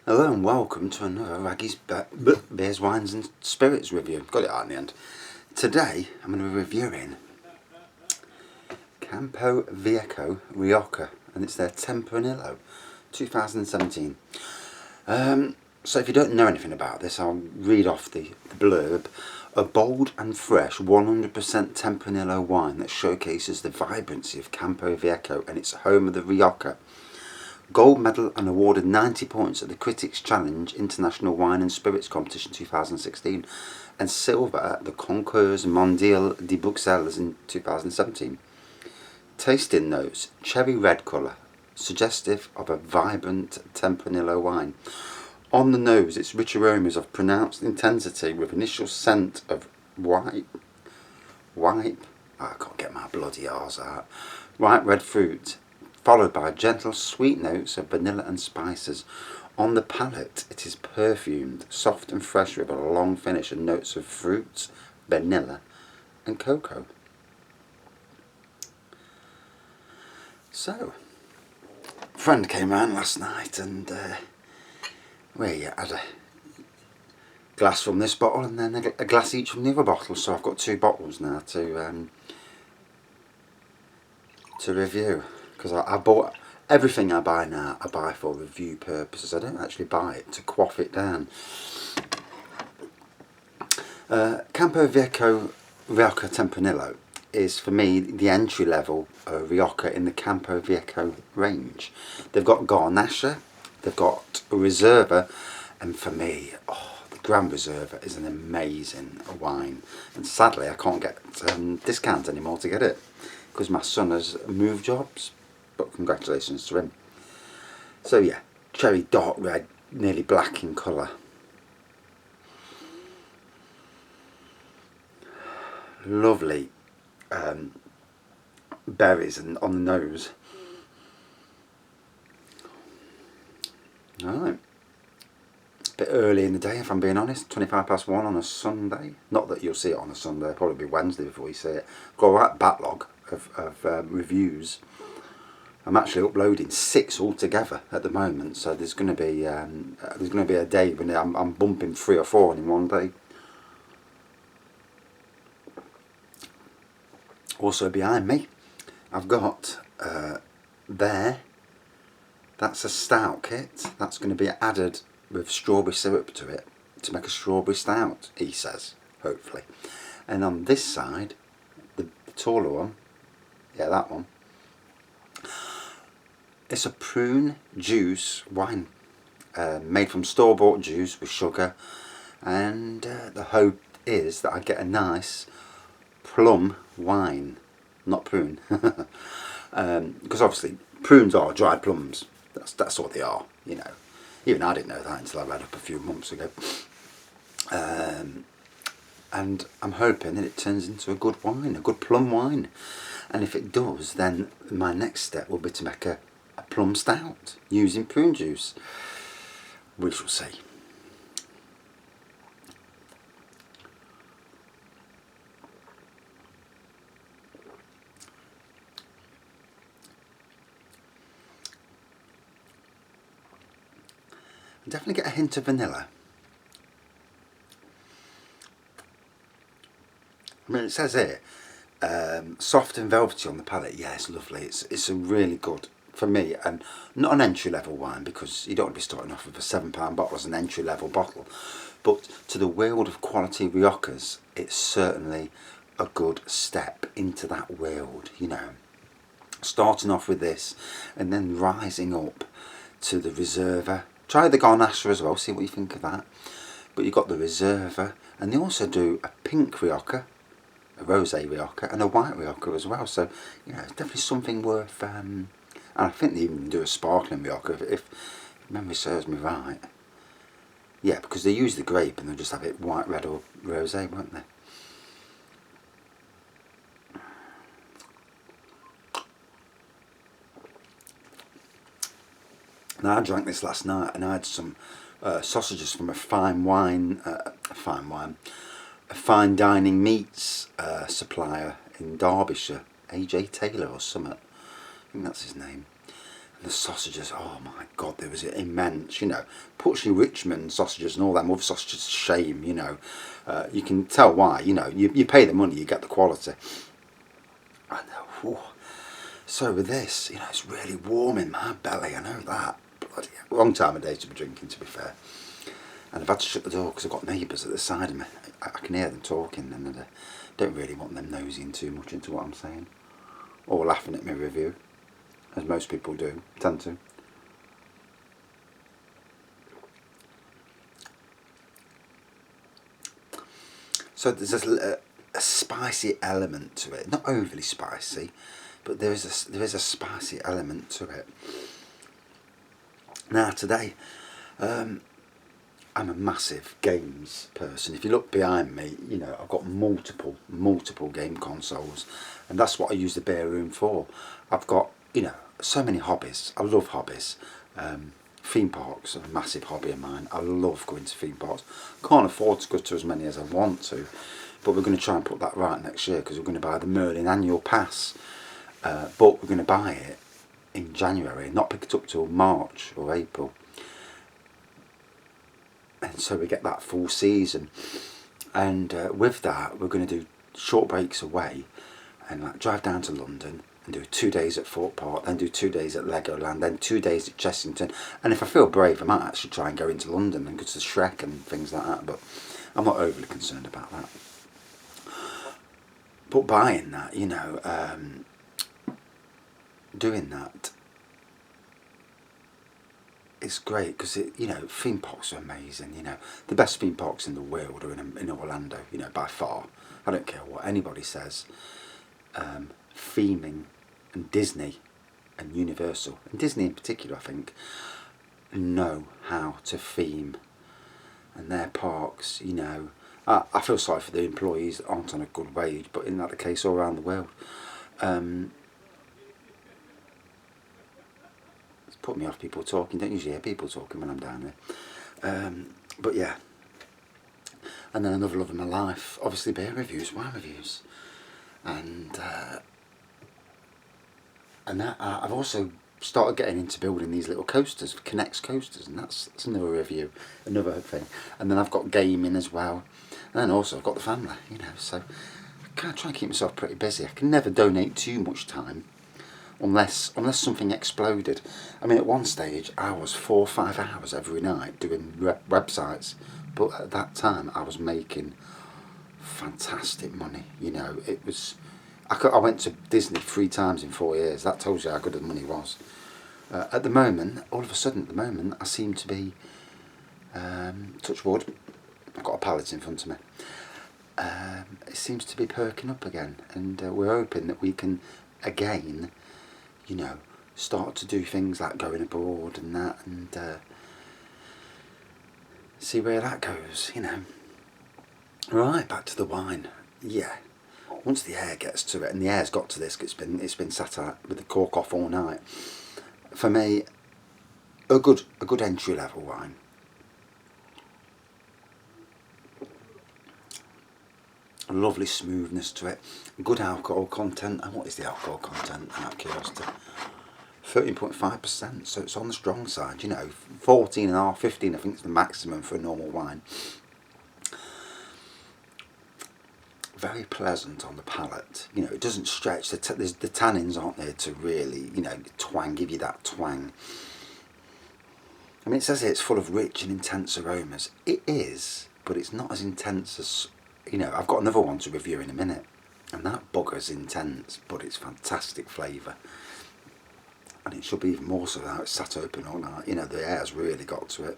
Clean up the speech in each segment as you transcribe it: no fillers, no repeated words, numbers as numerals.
Hello and welcome to another Raggy's Beers, Wines and Spirits review. Got it out in the end. Today I'm going to be reviewing Campo Veijo Rioja and it's their Tempranillo 2017. So if you don't know anything about this, I'll read off the blurb. A bold and fresh 100% Tempranillo wine that showcases the vibrancy of Campo Viejo and it's home of the Rioja. Gold medal and awarded 90 points at the Critics' Challenge International Wine and Spirits Competition 2016 and silver at the Concours Mondial de Bruxelles in 2017. Tasting notes: cherry red colour, suggestive of a vibrant Tempranillo wine. On the nose, its rich aromas of pronounced intensity with initial scent of I can't get my bloody R's out. Ripe red fruit, followed by gentle sweet notes of vanilla and spices. On the palate, it is perfumed, soft and fresh with a long finish and notes of fruits, vanilla and cocoa. So, a friend came round last night and we had a glass from this bottle and then a glass each from the other bottle. So I've got two bottles now to review. Because I bought everything I buy now, I buy for review purposes. I don't actually buy it to quaff it down. Campo Viejo Rioja Tempranillo is for me the entry level Rioja in the Campo Viejo range. They've got Garnacha, they've got Reserva, and for me, the Grand Reserva is an amazing wine. And sadly, I can't get discount anymore to get it because my son has moved jobs. But congratulations to him. So yeah, cherry dark red, nearly black in colour. Lovely berries and on the nose. Alright. A bit early in the day if I'm being honest, 1:25 on a Sunday. Not that you'll see it on a Sunday, it'll probably be Wednesday before you see it. Got a right backlog of reviews. I'm actually uploading 6 altogether at the moment, so there's going to be a day when I'm bumping 3 or 4 in one day. Also behind me, I've got that's a stout kit. That's going to be added with strawberry syrup to it to make a strawberry stout, he says, hopefully. And on this side, the taller one, yeah, that one. It's a prune juice wine made from store-bought juice with sugar, and the hope is that I get a nice plum wine, not prune, because obviously prunes are dried plums. That's what they are, you know. Even I didn't know that until I read up a few months ago. And I'm hoping that it turns into a good wine, a good plum wine. And if it does, then my next step will be to make a plum stout using prune juice. We shall see. I definitely get a hint of vanilla. I mean, it says here, soft and velvety on the palate. Yeah, it's lovely. It's a really good, for me, and not an entry level wine because you don't want to be starting off with a £7 bottle as an entry level bottle, but to the world of quality Riojas, it's certainly a good step into that world, you know. Starting off with this and then rising up to the Reserva. Try the Garnacha as well, see what you think of that. But you've got the Reserva, and they also do a pink Rioja, a rosé Rioja, and a white Rioja as well. So, you know, it's definitely something worth. And I think they even do a sparkling Rioja if memory serves me right. Yeah, because they use the grape and they'll just have it white, red, or rosé, won't they? Now, I drank this last night and I had some sausages from a fine dining meats supplier in Derbyshire, AJ Taylor or something. I think that's his name. The sausages, oh my God, they was immense, you know. Puts your Richmond sausages and all them other sausages to shame, you know. You can tell why, you know. You pay the money, you get the quality. And so with this, you know, it's really warm in my belly, I know that. Bloody wrong time of day to be drinking, to be fair. And I've had to shut the door because I've got neighbours at the side of me. I can hear them talking, and I don't really want them nosing too much into what I'm saying. Or laughing at my review, as most people do, tend to. So there's a spicy element to it, not overly spicy, but there is a spicy element to it. Now today, I'm a massive games person. If you look behind me, you know, I've got multiple game consoles, and that's what I use the beer room for. I've got, you know, so many hobbies. I love hobbies. Theme parks are a massive hobby of mine. I love going to theme parks. Can't afford to go to as many as I want to, but we're going to try and put that right next year because we're going to buy the Merlin annual pass. But we're going to buy it in January, not pick it up till March or April. And so we get that full season. And with that, we're going to do short breaks away and like drive down to London and do 2 days at Fort Park, then do 2 days at Legoland, then 2 days at Chessington. And if I feel brave, I might actually try and go into London and go to Shrek and things like that, but I'm not overly concerned about that. But buying that, you know, doing that, it's great because, you know, theme parks are amazing, you know. The best theme parks in the world are in Orlando, you know, by far. I don't care what anybody says. Theming and Disney and Universal, and Disney in particular, I think, know how to theme, and their parks, you know, I feel sorry for the employees that aren't on a good wage, but isn't that the case all around the world? It's put me off people talking. Don't usually hear people talking when I'm down there. But yeah, and then another love of my life, obviously beer reviews, wine reviews, and that I've also started getting into building these little coasters, Connects coasters, and that's another review, another thing. And then I've got gaming as well, and then also I've got the family, you know. So I kind of try and keep myself pretty busy. I can never donate too much time, unless something exploded. I mean, at one stage I was 4 or 5 hours every night doing websites, but at that time I was making fantastic money. You know, it was. I went to Disney 3 times in 4 years. That tells you how good the money was. At the moment, all of a sudden, I seem to be, touch wood, I've got a pallet in front of me. It seems to be perking up again, and we're hoping that we can, again, you know, start to do things like going abroad and that, and see where that goes, you know. Right, back to the wine. Yeah. Once the air gets to it, and the air's got to this, it's been sat out with the cork off all night. For me, a good entry level wine. A lovely smoothness to it, good alcohol content. And what is the alcohol content, out of curiosity? 13.5%, so it's on the strong side, you know. 14.5, 15 I think is the maximum for a normal wine. Very pleasant on the palate, you know. It doesn't stretch. The tannins aren't there to really, you know, give you that twang. I mean, it says here it's full of rich and intense aromas. It is, but it's not as intense as, you know. I've got another one to review in a minute, and that bugger's intense, but it's fantastic flavour, and it should be even more so now it's sat open all night. You know, the air's really got to it.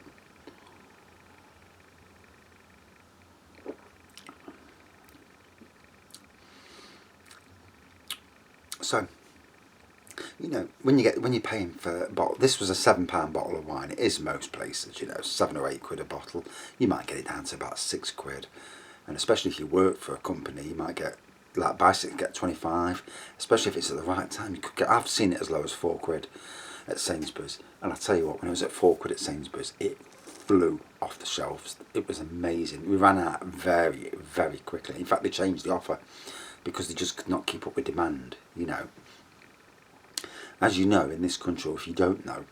So, you know, when you're paying for a bottle, this was a £7 bottle of wine. It is most places, you know, 7 or 8 quid a bottle. You might get it down to about 6 quid, and especially if you work for a company, you might get, like, buy 6 get 25. Especially if it's at the right time, you could get. I've seen it as low as 4 quid at Sainsbury's, and I tell you what, when it was at 4 quid at Sainsbury's, it flew off the shelves. It was amazing. We ran out very, very quickly. In fact, they changed the offer because they just could not keep up with demand, you know. As you know, in this country, or if you don't know,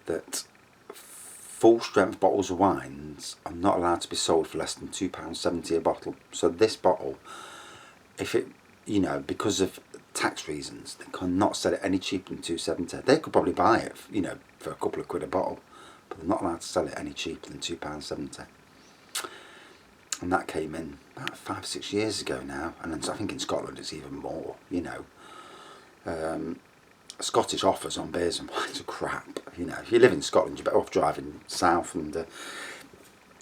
that full strength bottles of wines are not allowed to be sold for less than £2.70 a bottle. So this bottle, if it, because of tax reasons, they cannot sell it any cheaper than £2.70. They could probably buy it, for a couple of quid a bottle, but they're not allowed to sell it any cheaper than £2.70. And that came in about 5 or 6 years ago now, and I think in Scotland it's even more. Scottish offers on beers and wines are crap. If you live in Scotland, you're better off driving south and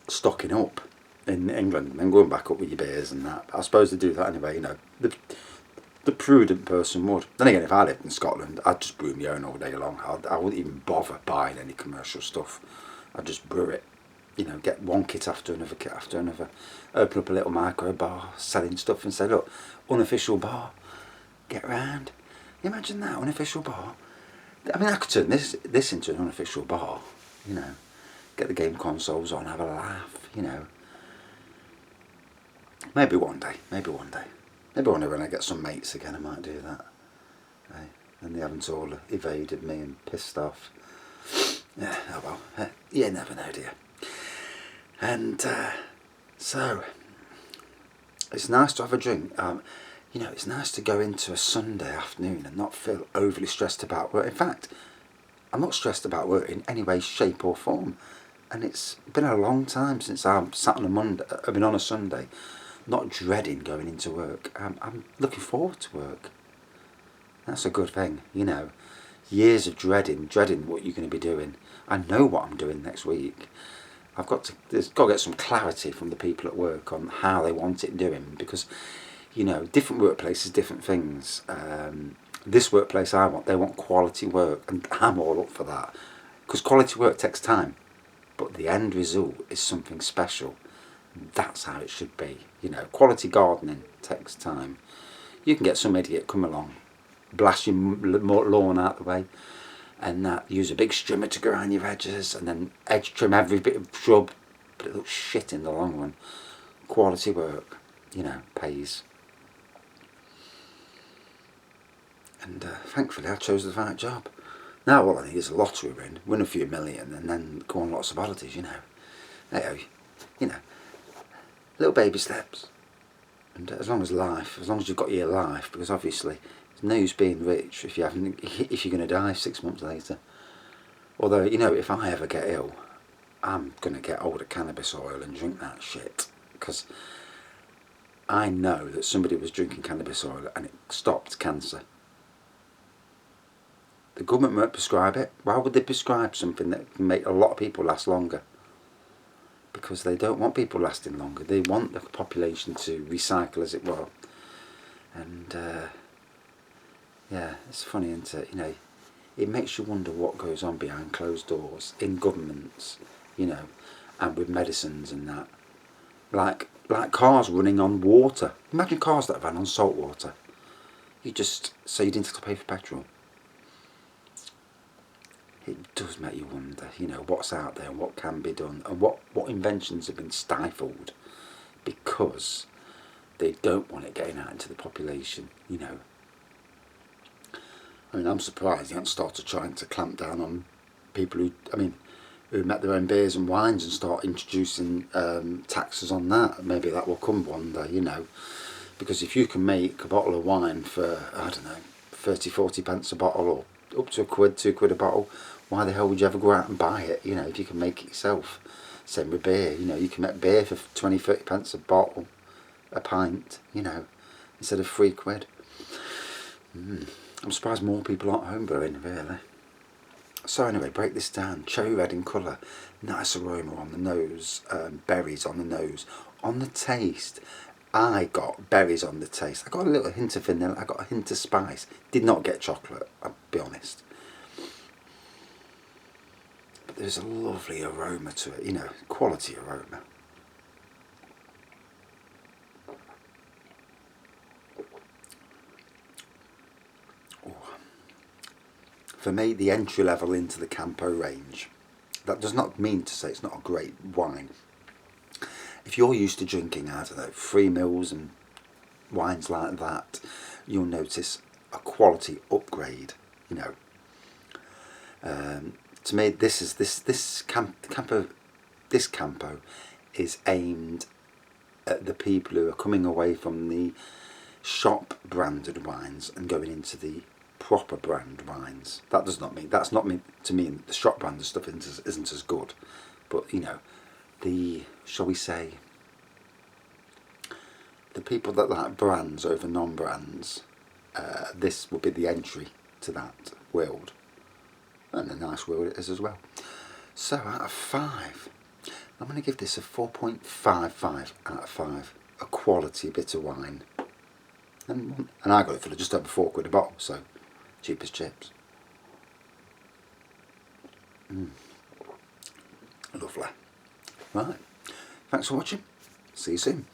stocking up in England and then going back up with your beers and that. But I suppose they do that anyway. The prudent person would. Then again, if I lived in Scotland, I'd just brew my own all day long. I wouldn't even bother buying any commercial stuff. I'd just brew it. Get one kit after another kit after another. Open up a little micro bar, selling stuff, and say, look, unofficial bar, get round. Imagine that, unofficial bar. I mean, I could turn this into an unofficial bar. Get the game consoles on, have a laugh. Maybe one day. Maybe one day when I get some mates again, I might do that. And they haven't all evaded me and pissed off. Yeah, oh well. You never know, dear. And so, it's nice to have a drink. It's nice to go into a Sunday afternoon and not feel overly stressed about work. In fact, I'm not stressed about work in any way, shape or form. And it's been a long time since I've sat on a Sunday, not dreading going into work. I'm looking forward to work. That's a good thing, Years of dreading what you're going to be doing. I know what I'm doing next week. There's got to get some clarity from the people at work on how they want it doing, because, different workplaces, different things. This workplace they want quality work, and I'm all up for that, because quality work takes time, but the end result is something special. That's how it should be. Quality gardening takes time. You can get some idiot come along, blast your lawn out the way, and use a big strimmer to go around your edges, and then edge trim every bit of shrub, but it looks shit in the long run. Quality work, pays. And thankfully I chose the right job. Now all I need is a lottery win a few million, and then go on lots of holidays, Hey, little baby steps. And as long as you've got your life, because obviously there's no use being rich if you're going to die 6 months later. Although, if I ever get ill, I'm going to get hold of cannabis oil and drink that shit, because I know that somebody was drinking cannabis oil and it stopped cancer. The government won't prescribe it. Why would they prescribe something that can make a lot of people last longer? Because they don't want people lasting longer. They want the population to recycle, as it were. And it's funny, isn't it? It makes you wonder what goes on behind closed doors in governments, and with medicines and that. Like cars running on water. Imagine cars that ran on salt water. You didn't have to pay for petrol. It does make you wonder, what's out there and what can be done, and what inventions have been stifled because they don't want it getting out into the population, I mean, I'm surprised they haven't started trying to clamp down on people who make their own beers and wines and start introducing taxes on that. Maybe that will come one day, because if you can make a bottle of wine for, 30, 40 pence a bottle, or up to £1, £2 a bottle, why the hell would you ever go out and buy it, if you can make it yourself? Same with beer, you can make beer for 20, 30 pence a bottle, a pint, instead of £3. I'm surprised more people aren't home brewing, really. So anyway, break this down. Cherry red in colour, nice aroma on the nose, berries on the nose. On the taste, I got berries on the taste. I got a little hint of vanilla, I got a hint of spice. Did not get chocolate, I'll be honest. But there's a lovely aroma to it, quality aroma. For me, the entry level into the Campo range. That does not mean to say it's not a great wine. If you're used to drinking, 3 mils and wines like that, you'll notice a quality upgrade you know. To me, this Campo is aimed at the people who are coming away from the shop branded wines and going into the proper brand wines. That's not mean to mean that the shop branded stuff isn't as good, but you know, shall we say, the people that like brands over non-brands, this will be the entry to that world, and a nice world it is as well. So out of 5, I'm going to give this a 4.55 out of 5. A quality bit of wine, and I got it for just over £4 a bottle, so cheap as chips. Lovely. Right, thanks for watching. See you soon.